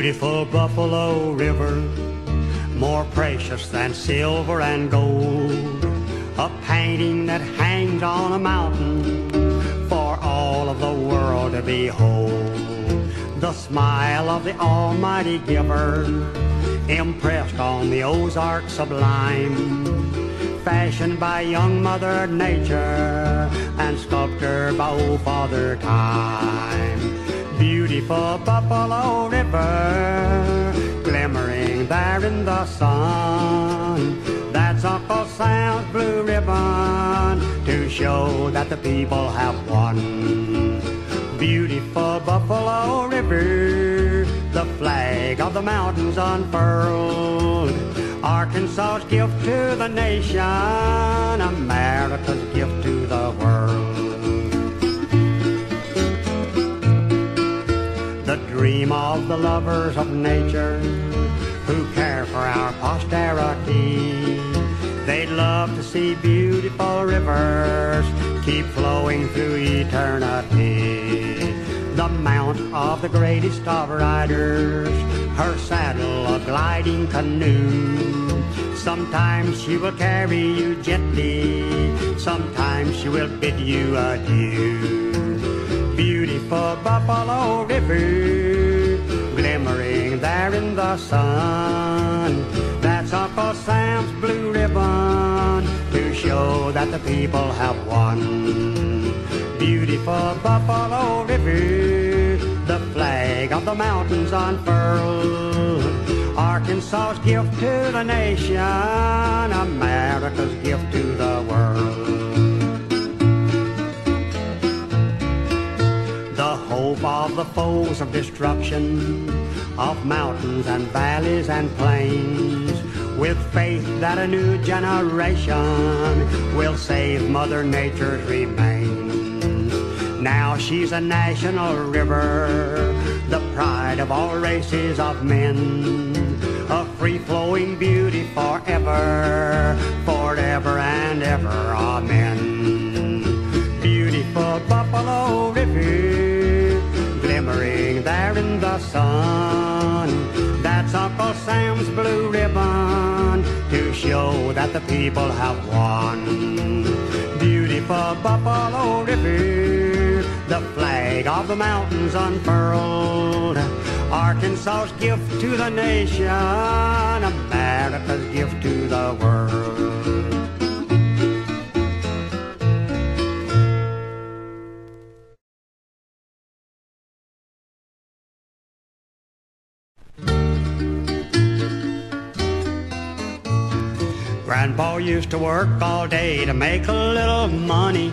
Beautiful Buffalo River, more precious than silver and gold, a painting that hangs on a mountain for all of the world to behold. The smile of the Almighty Giver, impressed on the Ozarks sublime, fashioned by young Mother Nature and sculptured by old Father Time. Beautiful Buffalo River, glimmering there in the sun, that's Uncle Sam's blue ribbon to show that the people have won. Beautiful Buffalo River, the flag of the mountains unfurled, Arkansas's gift to the nation, America's gift to the world. The dream of the lovers of nature who care for our posterity, they'd love to see beautiful rivers keep flowing through eternity. The mount of the greatest of riders, her saddle a gliding canoe. Sometimes she will carry you gently, sometimes she will bid you adieu. Beautiful Buffalo River, glimmering there in the sun, that's Uncle Sam's blue ribbon to show that the people have won. Beautiful Buffalo River, the flag of the mountains unfurled, Arkansas's gift to the nation, America's gift to the world. The hope of the foes of destruction, of mountains and valleys and plains, with faith that a new generation will save Mother Nature's remains. Now she's a national river, the pride of all races of men, a free-flowing beauty forever, forever and ever, amen. Beautiful Buffalo River, glimmering there in the sun, that's Uncle Sam's blue ribbon to show that the people have won. Beautiful Buffalo River, the flag of the mountains unfurled, Arkansas's gift to the nation, America's gift to the world. Grandpa used to work all day to make a little money,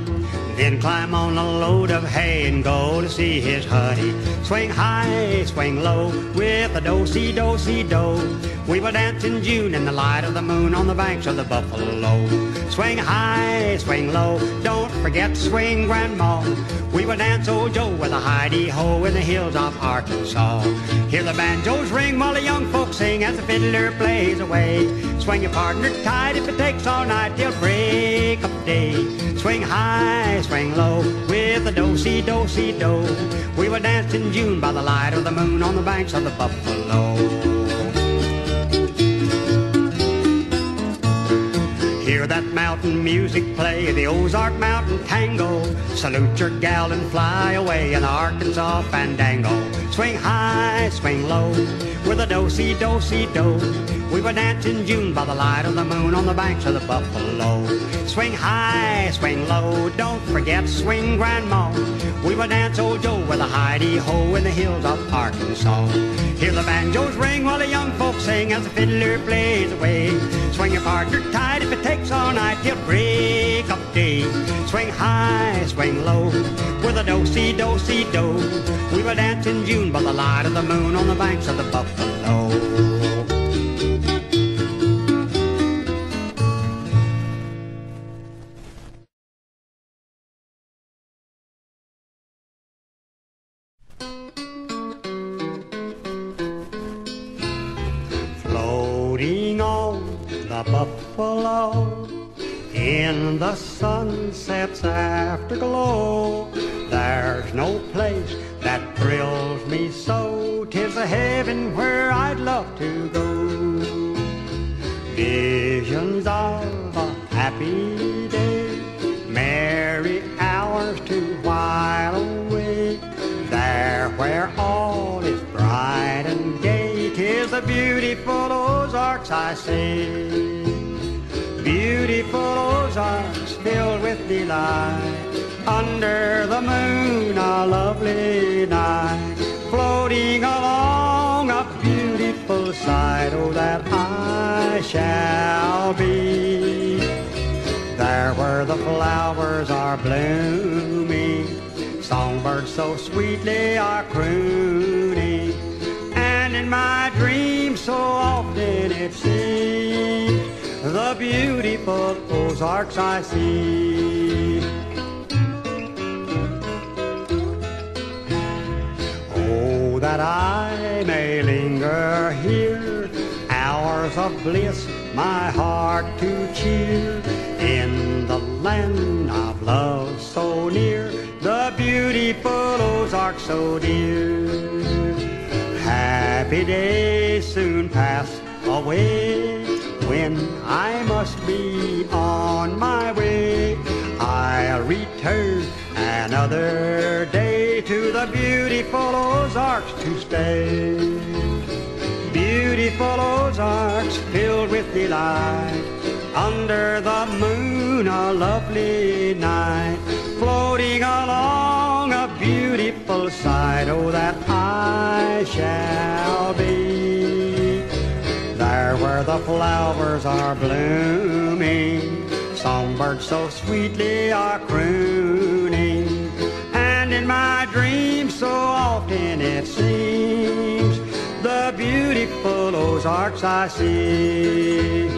then climb on a load of hay and go to see his honey. Swing high, swing low, with a do-si-do-si-do. We would dance in June in the light of the moon on the banks of the Buffalo. Swing high, swing low, don't forget to swing, Grandma. We would dance Old Joe with a hidey-ho in the hills of Arkansas. Hear the banjos ring while the young folks sing as the fiddler plays away. Swing your partner tight if it takes all night till break of day. Swing high, swing low, with a do-si-do-si-do. We were danced in June by the light of the moon on the banks of the Buffalo. Hear that mountain music play, the Ozark Mountain Tango. Salute your gal and fly away in the Arkansas fandango. Swing high, swing low, with a do-si-do-si-do. We were dancing in June by the light of the moon on the banks of the Buffalo. Swing high, swing low, don't forget swing, Grandma. We would dance Old Joe with a hidey-ho in the hills of Arkansas. Hear the banjos ring while the young folks sing as the fiddler plays away. Swing your partner tight if it takes all night till break of day. Swing high, swing low, with a do-si-do-si-do. We were dancing in June by the light of the moon on the banks of the Buffalo. Floating on the Buffalo in the sunset's afterglow, there's no place that thrills me so. 'Tis a heaven where I'd love to go. Visions of a happy day, merry hours to while away. There where all is bright and gay, 'tis the beautiful Ozarks I see. Beautiful Ozarks filled with delight, under the moon a lovely night, floating along a beautiful sight. Oh, that I shall be there where the flowers are blooming, songbirds so sweetly are crooning, and in my dreams so often it seems the beautiful Ozarks I see. Oh, that I may linger here, hours of bliss my heart to cheer, in the land of love so near, the beautiful Ozarks so dear. Happy days soon pass away, when I must be on my way. I'll return another day to the beautiful Ozarks to stay. Beautiful Ozarks filled with delight, under the moon a lovely night, floating along a beautiful sight. Oh, that I shall be there where the flowers are blooming, songbirds so sweetly are crooning, and in my dreams so often it seems the beautiful Ozarks I see.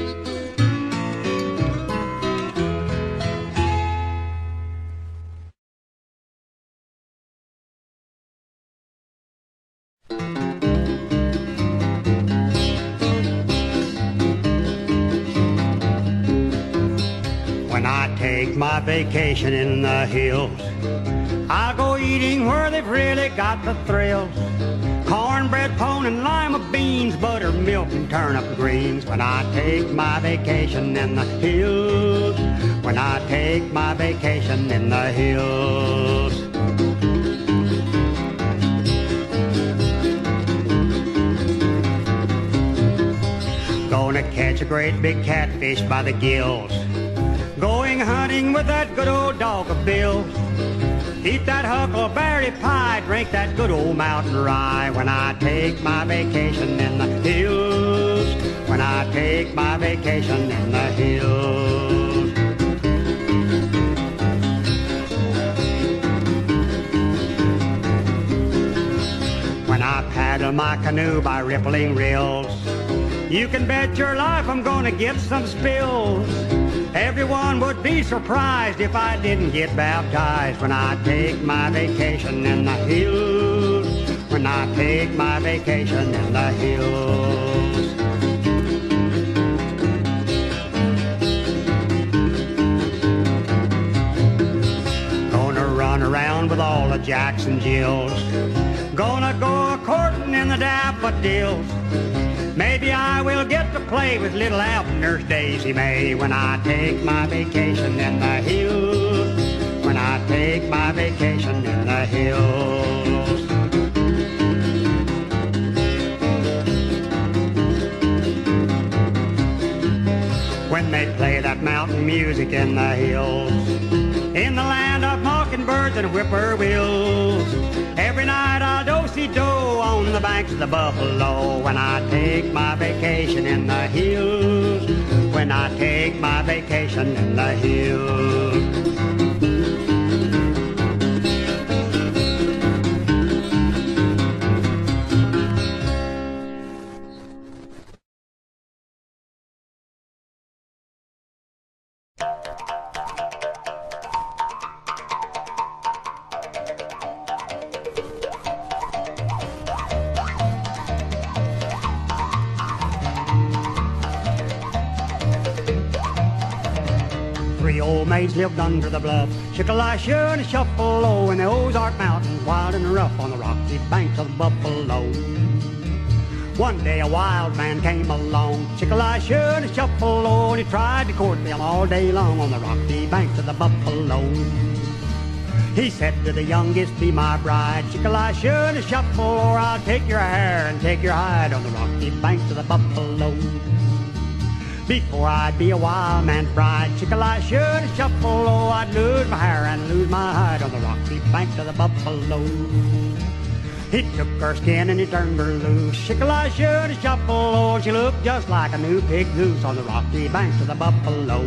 When I take my vacation in the hills, I'll go eating where they've really got the thrills. Cornbread, pone, and lima beans, buttermilk and turnip greens. When I take my vacation in the hills, when I take my vacation in the hills. Gonna catch a great big catfish by the gills, going hunting with that good old dog of Bill. Eat that huckleberry pie, drink that good old mountain rye. When I take my vacation in the hills, when I take my vacation in the hills. When I paddle my canoe by rippling rills, you can bet your life I'm gonna get some spills. Everyone would be surprised if I didn't get baptized. When I take my vacation in the hills, when I take my vacation in the hills. Gonna run around with all the Jacks and Jills, gonna go a-courting in the daffodils. Maybe I will get to play with little Abner's Daisy May. When I take my vacation in the hills, when I take my vacation in the hills. When they play that mountain music in the hills, in the land of mockingbirds and whippoorwills, every night I'll do-si-do on the banks of the Buffalo. When I take my vacation in the hills, when I take my vacation in the hills. old maids lived under the bluff. Shickle-I-should and shuffle-o in the Ozark Mountains, wild and rough on the rocky banks of the Buffalo. One day a wild man came along, shickle-I-should and shuffle-o, and he tried to court them all day long on the rocky banks of the Buffalo. He said to the youngest, be my bride, shickle-I-should and shuffle-o, or I'll take your hair and take your hide on the rocky banks of the Buffalo. Before I'd be a wild man's bride, shickle-I-should and shuffle-o, I'd lose my hair and lose my hide on the rocky banks of the Buffalo. He took her skin and he turned her loose, shickle-I-should and shuffle-o, she looked just like a new pig goose on the rocky banks of the Buffalo.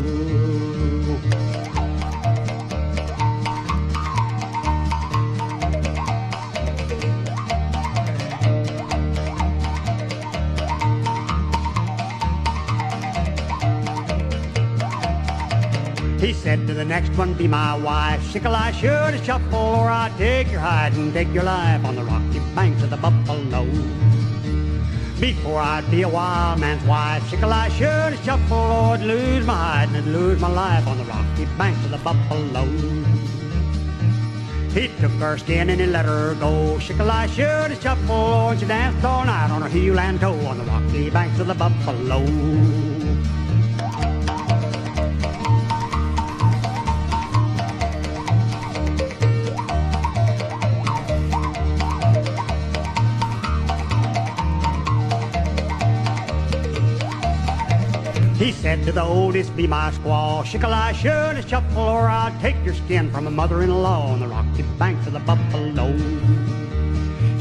He said to the next one, be my wife, shickle-I-should and shuffle, or I'd take your hide and take your life on the rocky banks of the Buffalo. Before I'd be a wild man's wife, shickle-I-should and shuffle, or I'd lose my hide and I'd lose my life on the rocky banks of the Buffalo. He took her skin and he let her go, shickle-I-should and shuffle, and she danced all night on her heel and toe on the rocky banks of the Buffalo. He said to the oldest, be my squaw, shickle-I-should and shuffle, or I'll take your skin from a mother-in-law on the rocky banks of the Buffalo.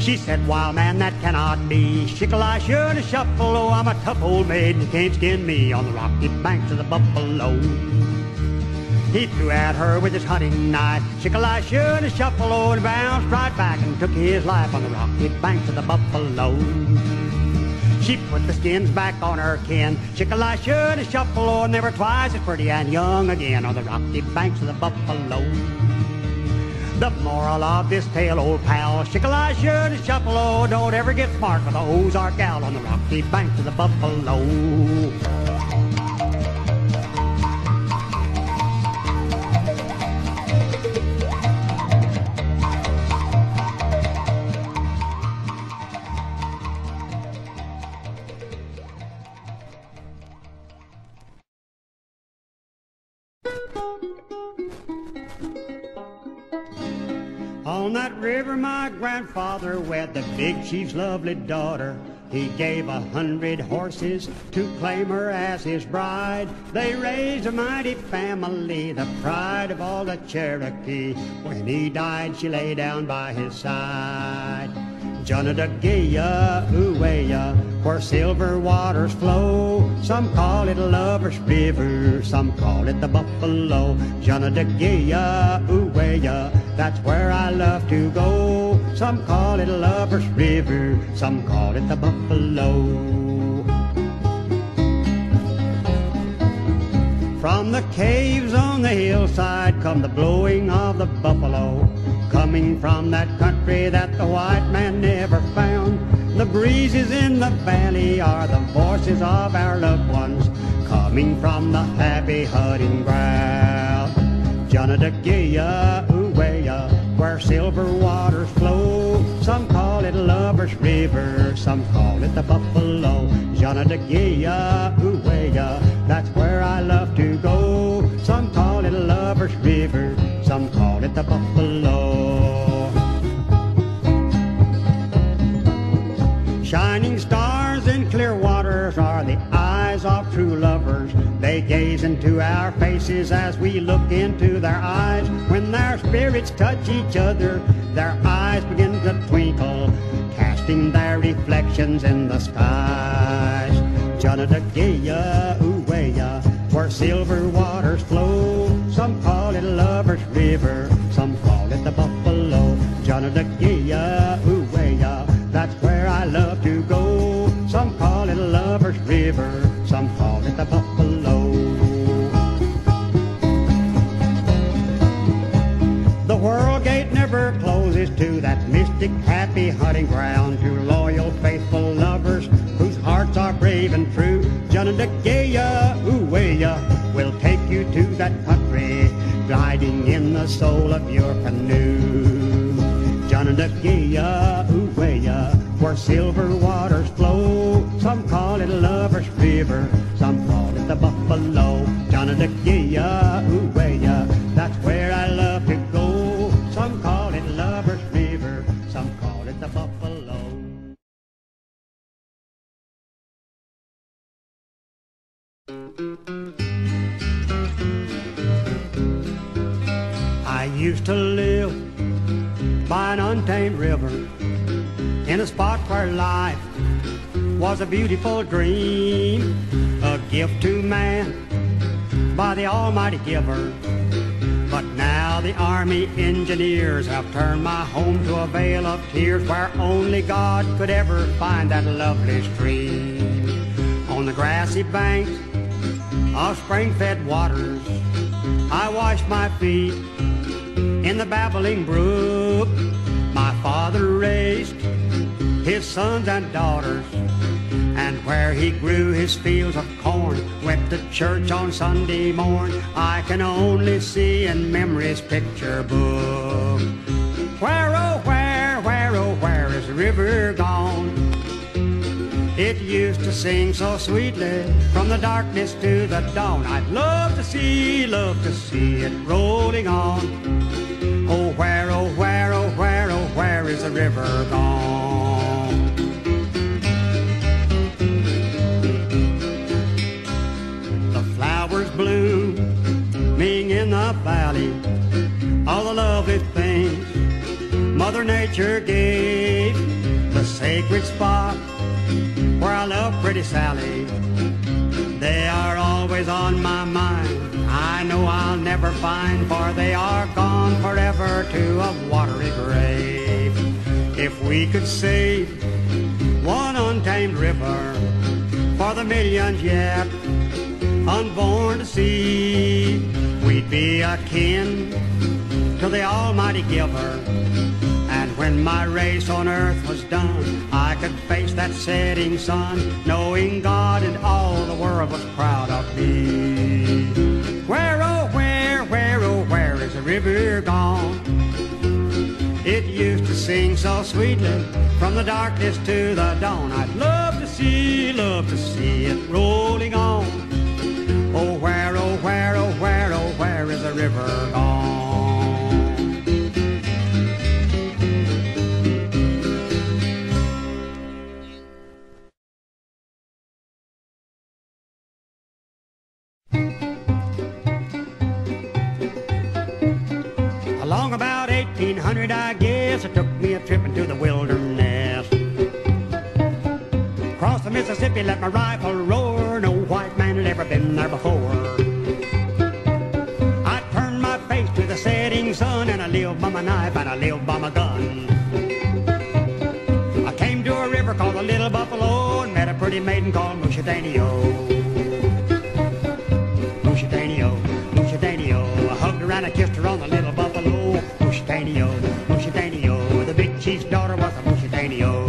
She said, wild man, that cannot be, shickle-I-should and shuffle, oh, I'm a tough old maid, you can't skin me on the rocky banks of the Buffalo. He threw at her with his hunting knife, shickle-I-should and shuffle, oh, and bounced right back and took his life on the rocky banks of the Buffalo. She put the skins back on her kin, shickle-I-should and shuffle, oh, never twice as pretty and young again on the rocky banks of the Buffalo. The moral of this tale, old pal, shickle-I-should and shuffle, oh, don't ever get smart with a Ozark gal on the rocky banks of the Buffalo. On that river my grandfather wed the big chief's lovely daughter. He gave 100 horses to claim her as his bride. They raised a mighty family, the pride of all the Cherokee. When he died, she lay down by his side. Junadagea, Uwea, where silver waters flow. Some call it a lover's river, some call it the Buffalo. Junadagea, Uwea, that's where I love to go. Some call it a lover's river, some call it the Buffalo. From the caves on the hillside come the blowing of the buffalo, coming from that country that the white man never found. The breezes in the valley are the voices of our loved ones, coming from the happy hunting ground. Junadagea, Uwea, where silver waters flow. Some call it a lover's river, some call it the Buffalo. Junadagea, Uwea, that's where I love to go. Some call it a lover's river, some call it the Buffalo. Shining stars in clear waters are the eyes of true lovers. They gaze into our faces as we look into their eyes. When their spirits touch each other, their eyes begin to twinkle, casting their reflections in the skies. Junadagea, Uwea, where silver waters flow. Some call it a lover's river, some call it the Buffalo. Junadagea, Uwea, that's where I love to go. Some call it a lover's river, some call it the Buffalo. The world gate never closes to that mystic, happy hunting ground, to loyal, faithful lovers whose hearts are brave and true. Junadagea, Uwea, will take you to that country in the soul of your canoe. Jonadagia, Uwaya, where silver waters flow. Some call it Lover's River, some call it the Buffalo. Jonadagia, Uwaya, that's where I love to go. Some call it Lover's River, some call it the Buffalo. I used to live by an untamed river in a spot where life was a beautiful dream, a gift to man by the Almighty Giver. But now the Army engineers have turned my home to a vale of tears where only God could ever find that lovely stream. On the grassy banks of spring-fed waters, I washed my feet in the babbling brook. My father raised his sons and daughters, and where he grew his fields of corn, went to church on Sunday morn, I can only see in memory's picture book. Where, oh, where is the river gone? It used to sing so sweetly from the darkness to the dawn. I'd love to see it rolling on. Oh, where, oh, where, oh, where, oh, where is the river gone? The flowers blooming in the valley, all the lovely things Mother Nature gave, the sacred spot where I love pretty Sally, they are always on my mind. I know I'll never find, for they are gone forever to a watery grave. If we could save one untamed river for the millions yet unborn to see, we'd be akin to the Almighty Giver. And when my race on earth was done, I could face that setting sun, knowing God and all the world was proud of me. Where, oh, where is the river gone? It used to sing so sweetly from the darkness to the dawn. I'd love to see it rolling on. Oh, where, oh, where, oh, where, oh, where is the river gone? Along about 1800, I guess, it took me a trip into the wilderness. Across the Mississippi, let my rifle roar. No white man had ever been there before. I turned my face to the setting sun, and I lived by my knife and I lived by my gun. I came to a river called the Little Buffalo and met a pretty maiden called Mooshatanio. Mooshatanio, Mooshatanio, I hugged her and I kissed her on the Little Buffalo. Mooshatanio, Mooshatanio, the big chief's daughter was a Mooshatanio.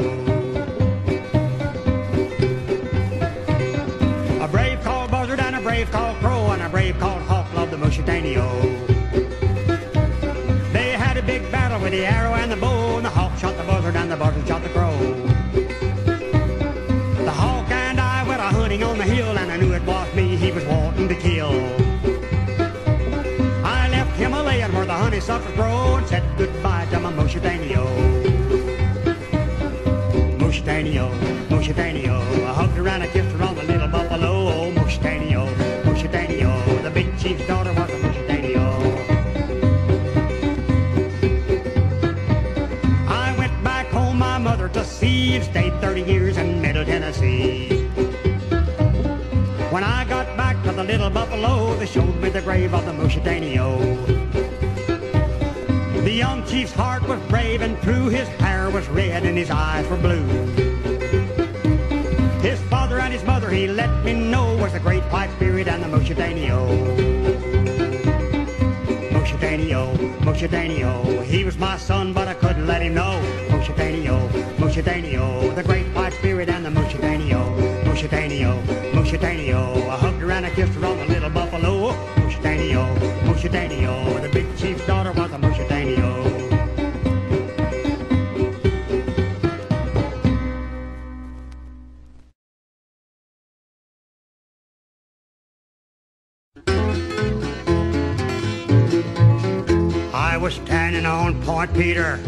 A brave called buzzard and a brave called crow and a brave called hawk loved the Mooshatanio. They had a big battle with the arrow and the bow, and the hawk shot the buzzard and the buzzard shot the crow. The hawk and I went a-hunting on the hill, and I knew it was me he was wanting to kill. I left Himalayan where the honeysuckles grow and said goodbye to my Mooshatanio. Mooshatanio, Mooshatanio, I hugged her and I kissed her on the Little Buffalo. Oh, Mooshatanio, Mooshatanio, the big chief's daughter was a Mooshatanio. I went back home, my mother to see, and stayed 30 years in Middle Tennessee. When I got back to the Little Buffalo, they showed me the grave of the Mooshatanio. The young chief's heart was brave and true, his hair was red and his eyes were blue. His father and his mother, he let me know, was the Great White Spirit and the Mooshatanio. Mooshatanio, Mooshatanio, he was my son but I couldn't let him know. Mooshatanio, Mooshatanio, the Great White Spirit and the Mooshatanio. Mooshatanio, Mooshatanio, I hugged her and I kissed her on the Little Buffalo. Mooshatanio, Mooshatanio. The big chief's daughter was a Mooshatanio. I was standing on Point Peter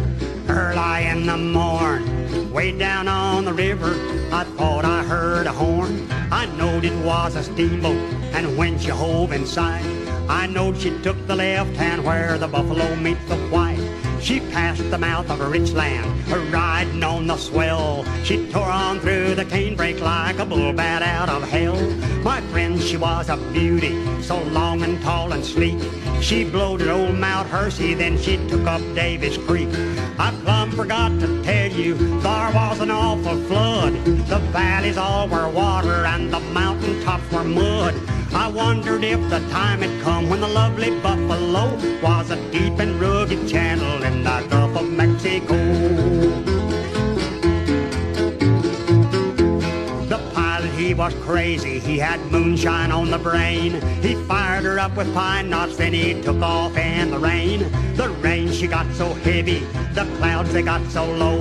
early in the morn. Way down on the river, I thought I heard a horn. I knowed it was a steamboat, and when she hove in sight, I knowed she took the left hand where the buffalo meets the white. She passed the mouth of a rich land, riding on the swell. She tore on through the canebrake like a bull bat out of hell. My friend, she was a beauty, so long and tall and sleek. She bloated old Mount Hersey, then she took up Davis Creek. I plumb forgot to tell you, there was an awful flood. The valleys all were water and the mountain tops were mud. I wondered if the time had come when the lovely buffalo was a deep and rugged channel in the Gulf of Mexico. He was crazy, he had moonshine on the brain. He fired her up with pine knots, then he took off in the rain. The rain, she got so heavy, the clouds, they got so low.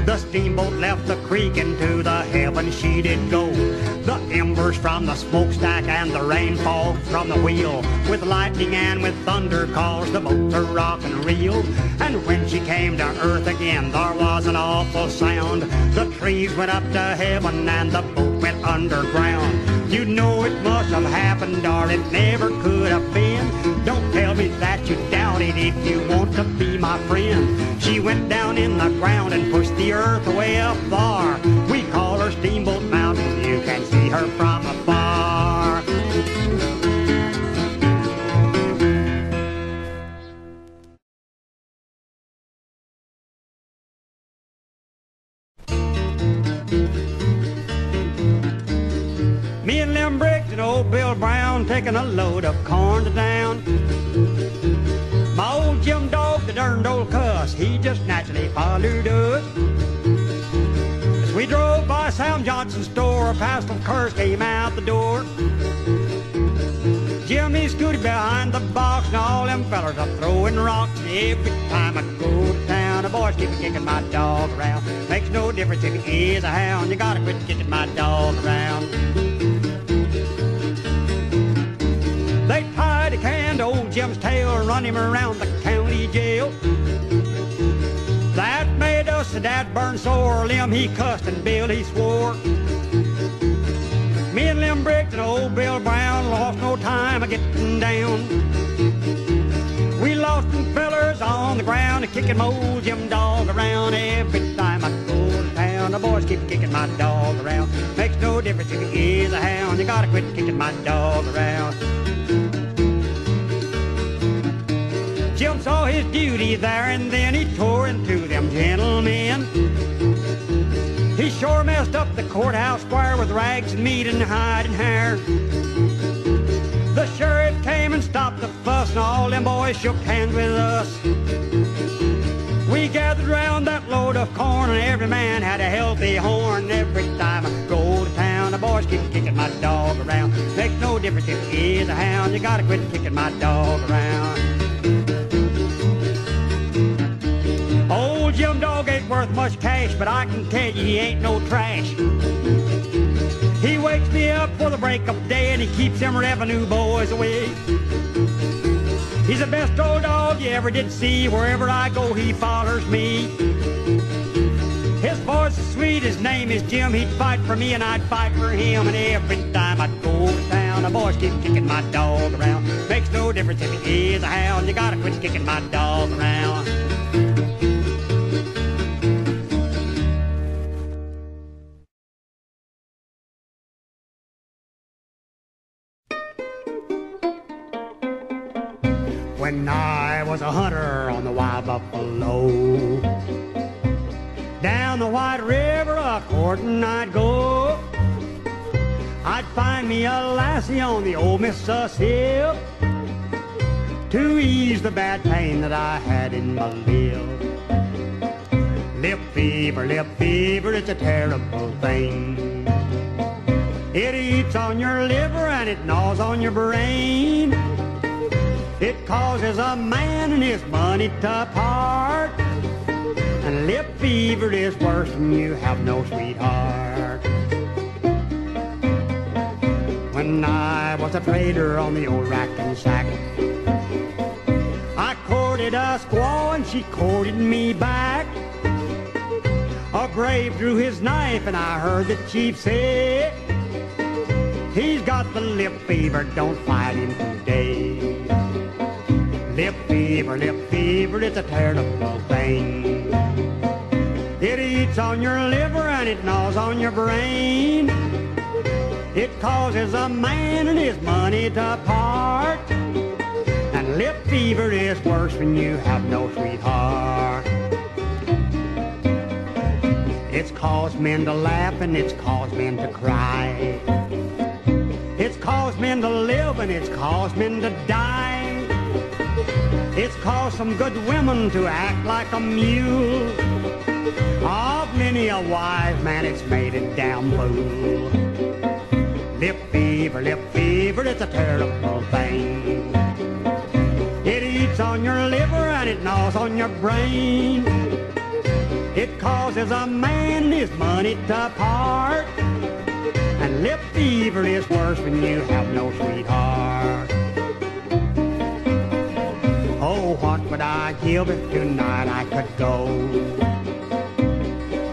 The steamboat left the creek, into the heaven she did go. The embers from the smokestack and the rain fog from the wheel, with lightning and with thunder, caused the boat to rock and reel. And when she came to earth again, there was an awful sound. The trees went up to heaven and the boat went underground. You know it must have happened, or it never could have been. Don't tell me that you doubt it if you want to be my friend. She went down in the ground and pushed the earth way up far. We call her Steamboat Mountain, you can see her from afar. Me and Lem Briggs and old Bill Brown taking a load of corn to town. My old Jim Dog, the darned old cuss, he just naturally followed us. As we drove by Sam Johnson's store, a passel curse came out the door. Jimmy scooted behind the box, and all them fellers are throwing rocks. Every time I go to town, the boys keep kicking my dog around. Makes no difference if he is a hound, you gotta quit kicking my dog around. They tied a can to old Jim's tail and run him around the county jail. That made us a dad burn sore. Lem, he cussed, and Bill, he swore. Me and Lem Briggs and old Bill Brown lost no time a getting down. We lost them fellers on the ground and kicking my old Jim Dog around. Every time I go to town, the boys keep kicking my dog around. Makes no difference if he is a hound, you gotta quit kicking my dog around. Jim saw his duty there, and then he tore into them gentlemen. He sure messed up the courthouse square with rags and meat and hide and hair. The sheriff came and stopped the fuss, and all them boys shook hands with us. We gathered round that load of corn, and every man had a healthy horn. Every time I go to town, the boys keep kicking my dog around. Makes no difference if he is a hound, you gotta quit kicking my dog around. Old Jim Dog ain't worth much cash, but I can tell you he ain't no trash. He wakes me up for the break of day, and he keeps them revenue boys away. He's the best old dog you ever did see. Wherever I go, he follows me. His voice is sweet, his name is Jim. He'd fight for me and I'd fight for him. And every time I'd go to town, the boys keep kicking my dog around. Makes no difference if he is a hound, you gotta quit kicking my dog around. When I was a hunter on the wild buffalo, down the White River a-courtin' I'd go. I'd find me a lassie on the old Mississippi to ease the bad pain that I had in my lip. Lip fever, it's a terrible thing. It eats on your liver and it gnaws on your brain. It causes a man and his money to part. And lip fever is worse when you have no sweetheart. When I was a trader on the old Rackensack, I courted a squaw and she courted me back. A brave drew his knife and I heard the chief say, he's got the lip fever, don't fight him today. Lip fever, it's a terrible thing. It eats on your liver and it gnaws on your brain. It causes a man and his money to part. And lip fever is worse when you have no sweetheart. It's caused men to laugh and it's caused men to cry. It's caused men to live and it's caused men to die. It's caused some good women to act like a mule. Of many a wise man it's made a damn fool. Lip fever, it's a terrible thing. It eats on your liver and it gnaws on your brain. It causes a man his money to part. And lip fever is worse when you have no sweetheart. Oh, what would I give if tonight I could go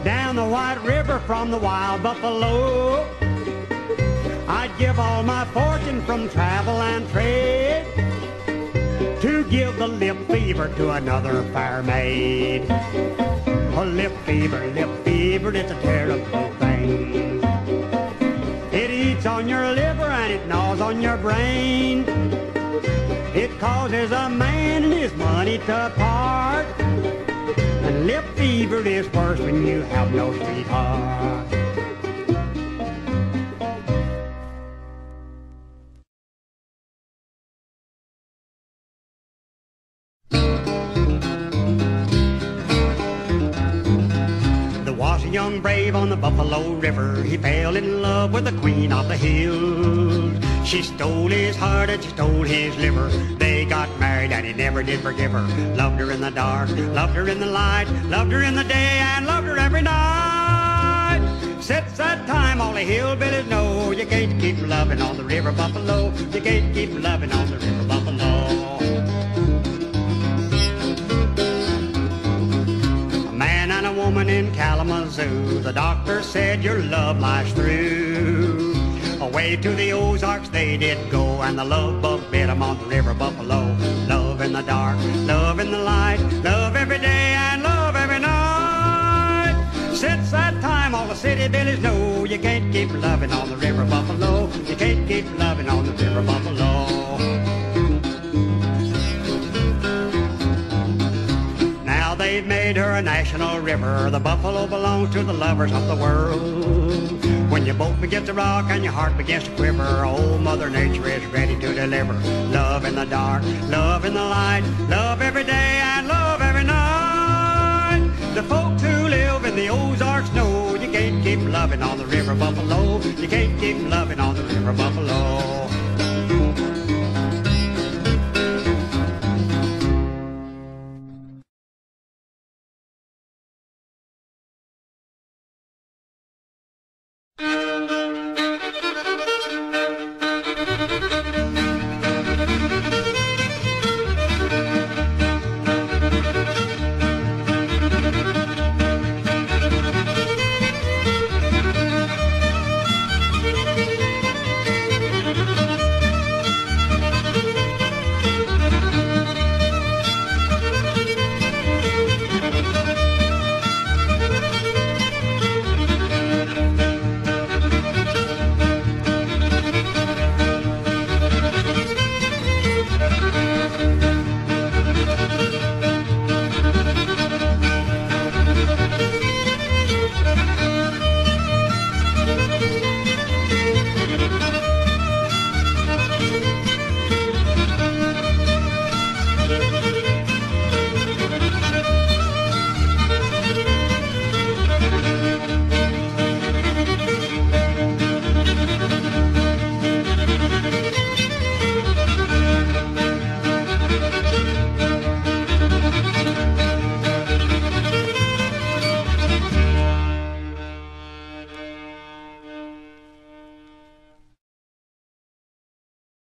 down the White River from the wild buffalo? I'd give all my fortune from travel and trade to give the lip fever to another fair maid. Oh, lip fever, it's a terrible thing. It eats on your liver and it gnaws on your brain. It causes a man and his money to part. And lip fever is worse when you have no sweetheart. Young brave on the Buffalo River, he fell in love with the queen of the hills. She stole his heart and she stole his liver. They got married and he never did forgive her. Loved her in the dark, loved her in the light, loved her in the day and loved her every night. Since that time all the hillbillies know you can't keep loving on the river Buffalo. You can't keep loving on the river Buffalo. And a woman in Kalamazoo, the doctor said your love lies through. Away to the Ozarks they did go, and the love bug bit 'em on the river Buffalo. Love in the dark, love in the light, love every day and love every night. Since that time all the city billies know you can't keep loving on the river Buffalo. You can't keep loving on the river Buffalo. They've made her a national river. The Buffalo belongs to the lovers of the world. When your boat begins to rock and your heart begins to quiver, old Mother Nature is ready to deliver. Love in the dark, love in the light, love every day and love every night. The folks who live in the Ozarks know you can't keep loving on the river Buffalo. You can't keep loving on the river Buffalo.